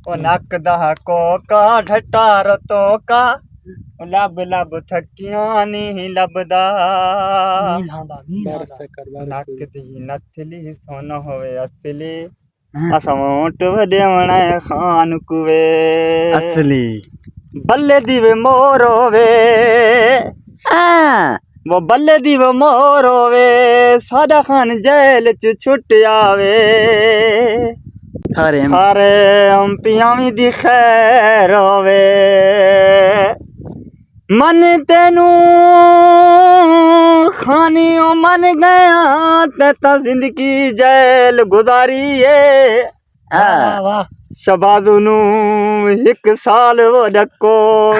ओ नक दा कोका ढट्टार तोका लब लब थकियां नहीं लभदा नक दी नथली सोन होवे असली असमोट वडेवणे खान कुवे असली बल्ले दीवे मोर होवे वो बल्ले दीवे मोर होवे सादा खान जेल च छुट आवे थारे हम पियावी दी खैर होवे मन तेनू खानी ओ मन गया ते जिंदगी जेल गुजारी है शबाज़ नू एक साल वो डको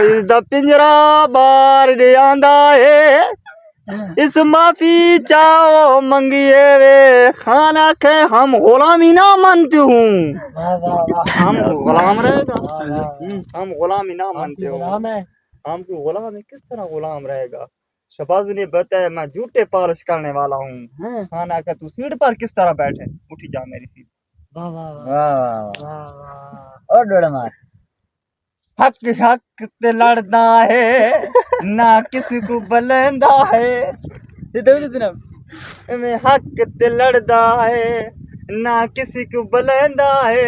इसदा पिंजरा बार दे आंदा है इस माफी चाओ मंगिए वे खाना के हम गुलामी ना मानते हूँ हम गुलाम रहेगा हम गुलामी ना मानते हो हम क्यों गुलाम है किस तरह गुलाम रहेगा शबाज़ ने बताया मैं जूते पालिश करने वाला हूँ खाना का तू सीट पर किस तरह बैठे उठी जा मेरी सीट और डोड़ा मार हक हक ते लड़दा है ना किसी को बुलंदा है मैं हक ते लड़दा है ना किसी को बुलंदा है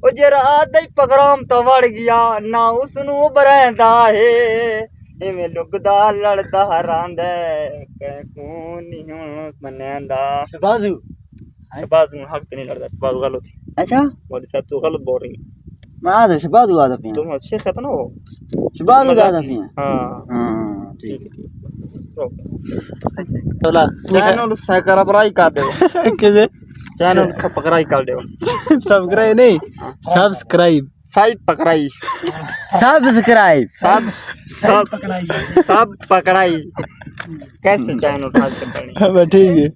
ओ जरा आदे प्रोग्राम तो वड़ गया ना उसनू बरंदा है इवें लुगदा लड़दा रांदा कैसू नहीं हूं मनंदा शबाजू शबाज़ हक नहीं लड़दा शबाज़ गलत थी अच्छा मौलवी साहब तो गलत बोल रही मैं आधा शबाजू आधा पिया तुम शेख है ना वो शबाजू आधा पिया हाँ ठीक है तोला चैनल सब्सक्राइब कर दो कैसे चैनल सब्सक्राइब कर दो सब्सक्राइब नहीं सब्सक्राइब साइब पकड़ाई सब्सक्राइब सब पकड़ाई कैसे चैनल उठा के ठीक है।